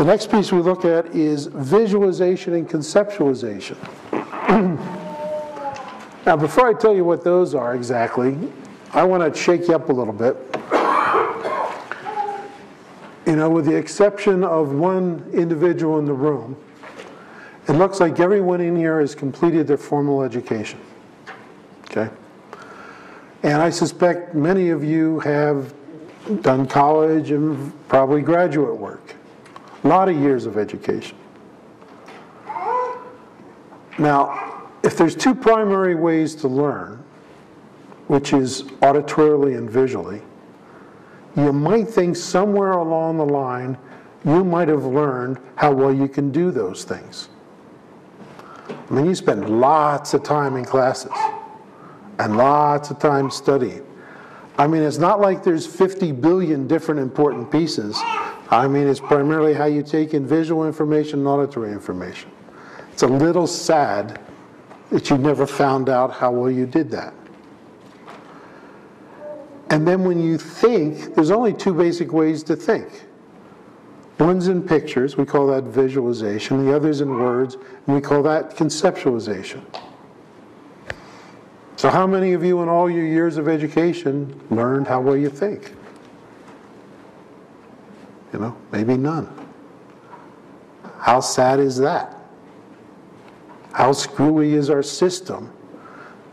The next piece we look at is visualization and conceptualization. Now, before I tell you what those are exactly, I want to shake you up a little bit. You know, with the exception of one individual in the room, it looks like everyone in here has completed their formal education. Okay? And I suspect many of you have done college and probably graduate work. A lot of years of education. Now, if there's two primary ways to learn, which is auditorily and visually, you might think somewhere along the line you might have learned how well you can do those things. I mean, you spend lots of time in classes and lots of time studying. I mean, it's not like there's 50 billion different important pieces. I mean, it's primarily how you take in visual information and auditory information. It's a little sad that you never found out how well you did that. And then when you think, there's only two basic ways to think. One's in pictures, we call that visualization. The other's in words, and we call that conceptualization. So how many of you in all your years of education learned how well you think? You know, maybe none. How sad is that? How screwy is our system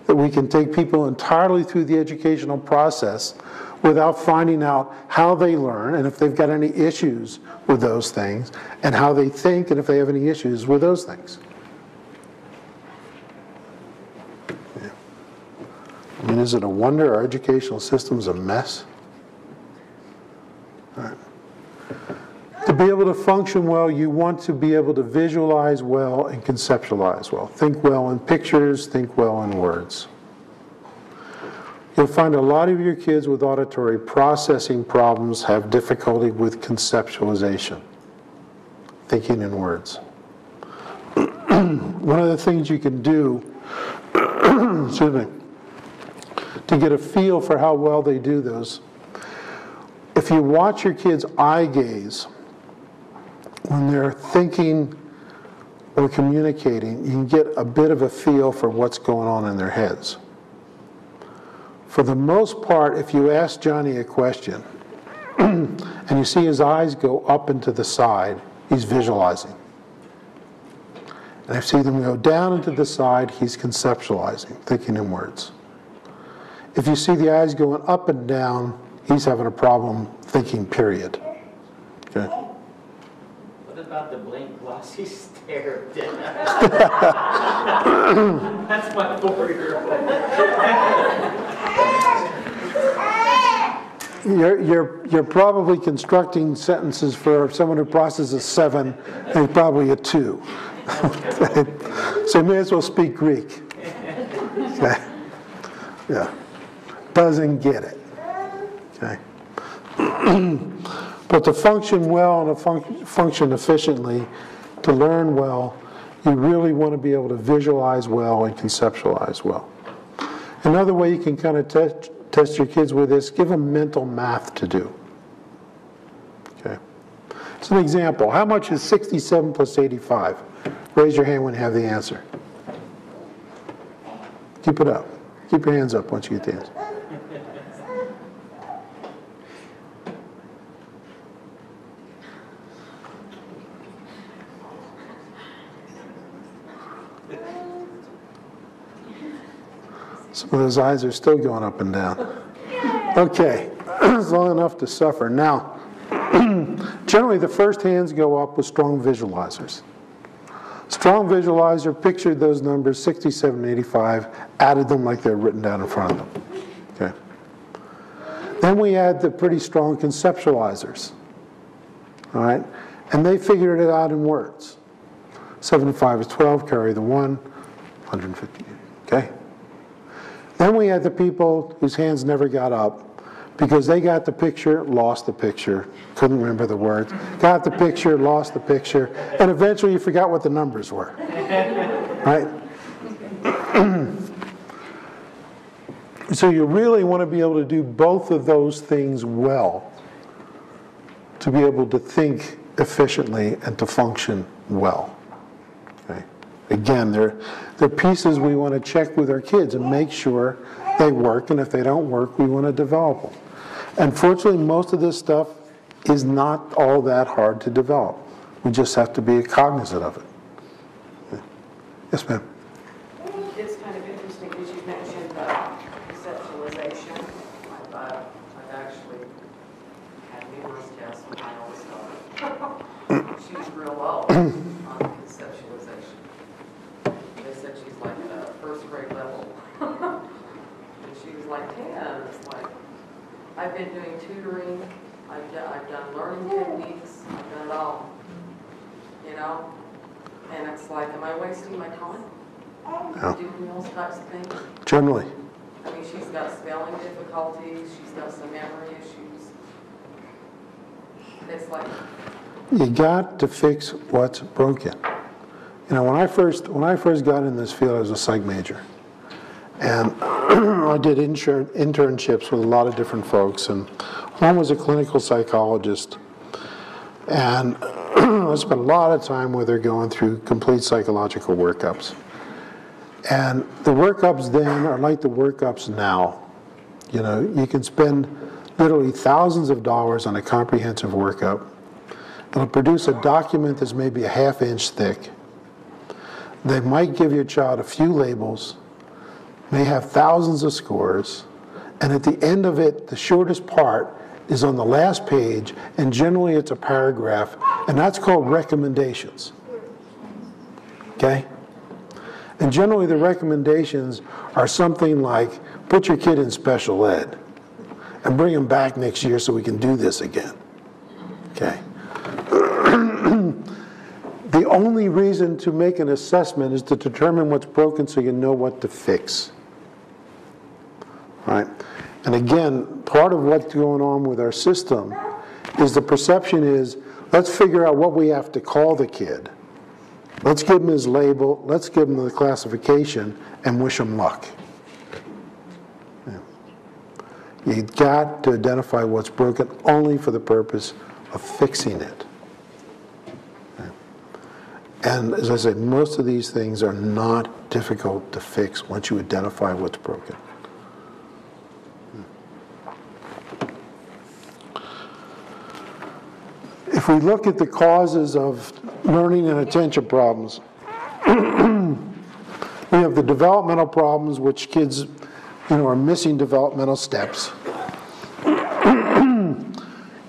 that we can take people entirely through the educational process without finding out how they learn and if they've got any issues with those things, and how they think and if they have any issues with those things. Yeah. I mean, is it a wonder our educational system's a mess? All right. To be able to function well, you want to be able to visualize well and conceptualize well. Think well in pictures, think well in words. You'll find a lot of your kids with auditory processing problems have difficulty with conceptualization, thinking in words. One of the things you can do, excuse me, to get a feel for how well they do those, if you watch your kids' eye gaze, when they're thinking or communicating, you can get a bit of a feel for what's going on in their heads. For the most part, if you ask Johnny a question and you see his eyes go up and to the side, he's visualizing. And if you see them go down and to the side, he's conceptualizing, thinking in words. If you see the eyes going up and down, he's having a problem thinking, period. Okay. What about the blink glossy stare? That's my 4-year-old. You're probably constructing sentences for someone who processes 7 and probably a 2. So you may as well speak Greek. Okay. Yeah. Doesn't get it. Okay. But to function well and to function efficiently, to learn well, you really want to be able to visualize well and conceptualize well. Another way you can kind of test your kids with this, give them mental math to do. Okay. As an example, how much is 67 plus 85? Raise your hand when you have the answer. Keep it up. Keep your hands up once you get the answer. Some of those eyes are still going up and down. Okay, it's long enough to suffer. Now, generally the first hands go up with strong visualizers. Strong visualizer pictured those numbers, 67 and 85, added them like they're written down in front of them. Okay. Then we add the pretty strong conceptualizers. All right, and they figured it out in words. 7 and 5 is 12, carry the 1, 150, okay? Then we had the people whose hands never got up because they got the picture, lost the picture, couldn't remember the words, got the picture, lost the picture, and eventually you forgot what the numbers were, right? So you really want to be able to do both of those things well to be able to think efficiently and to function well. Okay? Again, they're pieces we want to check with our kids and make sure they work, and if they don't work, we want to develop them. Unfortunately, most of this stuff is not all that hard to develop. We just have to be cognizant of it. Okay. Yes, ma'am. It's kind of interesting because you mentioned conceptualization. I've actually had numerous tests with my oldest daughter. She's real low on conceptualization. They said she's like at a first grade level. And she was like 10. It's like, I've been doing tutoring. I've done learning techniques. I've done it all. You know? And it's like, am I wasting my time? Yeah. Doing those types of things? Generally. I mean, she's got spelling difficulties, she's got some memory issues. It's like, You got to fix what's broken. You know, when I first got in this field, I was a psych major. And I did internships with a lot of different folks, and one was a clinical psychologist. And I spent a lot of time with her going through complete psychological workups. And the workups then are like the workups now. You know, you can spend literally thousands of dollars on a comprehensive workup. It'll produce a document that's maybe a half-inch thick. They might give your child a few labels, may have thousands of scores, and at the end of it, the shortest part is on the last page, and generally it's a paragraph, and that's called recommendations. Okay? And generally the recommendations are something like, put your kid in special ed, and bring him back next year so we can do this again. Okay? The only reason to make an assessment is to determine what's broken so you know what to fix. Right? And again, part of what's going on with our system is the perception is, let's figure out what we have to call the kid. Let's give him his label, let's give him the classification, and wish him luck. Yeah. You've got to identify what's broken only for the purpose of fixing it. Yeah. And as I said, most of these things are not difficult to fix once you identify what's broken. If we look at the causes of learning and attention problems, we have the developmental problems, which kids, are missing developmental steps.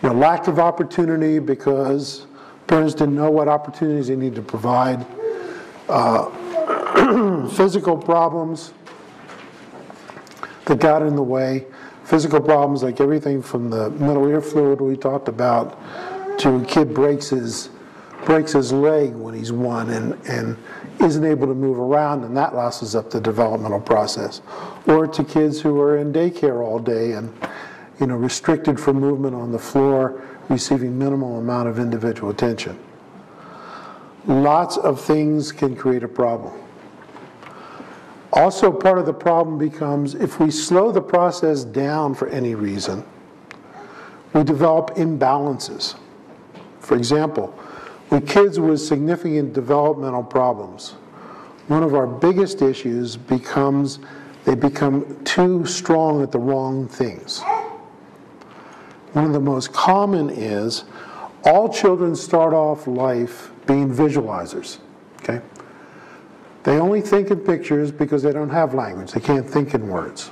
Lack of opportunity because parents didn't know what opportunities they need to provide. Physical problems that got in the way. Physical problems like everything from the middle ear fluid we talked about to a kid breaks his leg when he's 1 and isn't able to move around, and that losses up the developmental process. Or to kids who are in daycare all day and restricted from movement on the floor, receiving minimal amount of individual attention. Lots of things can create a problem. Also, part of the problem becomes if we slow the process down for any reason, we develop imbalances. For example, with kids with significant developmental problems, one of our biggest issues becomes they become too strong at the wrong things. One of the most common is all children start off life being visualizers. Okay? They only think in pictures because they don't have language. They can't think in words.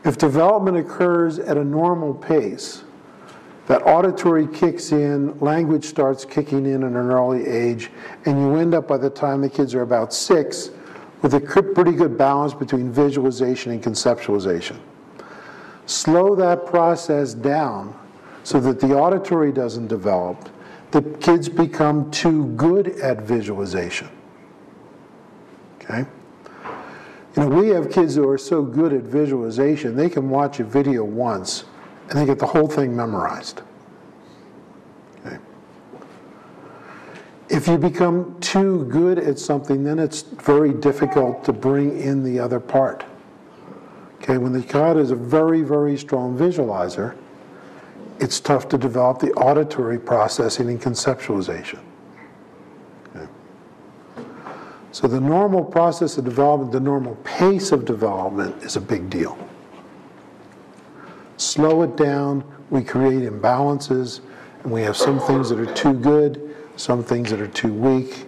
If development occurs at a normal pace, that auditory kicks in, language starts kicking in at an early age, and you end up by the time the kids are about 6 with a pretty good balance between visualization and conceptualization. Slow that process down so that the auditory doesn't develop. The kids become too good at visualization. Okay? We have kids who are so good at visualization, they can watch a video once and they get the whole thing memorized. Okay. If you become too good at something, then it's very difficult to bring in the other part. Okay, when the child is a very, very strong visualizer, it's tough to develop the auditory processing and conceptualization. Okay. So the normal process of development, the normal pace of development is a big deal. Slow it down, we create imbalances, and we have some things that are too good, some things that are too weak,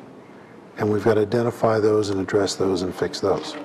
and we've got to identify those and address those and fix those.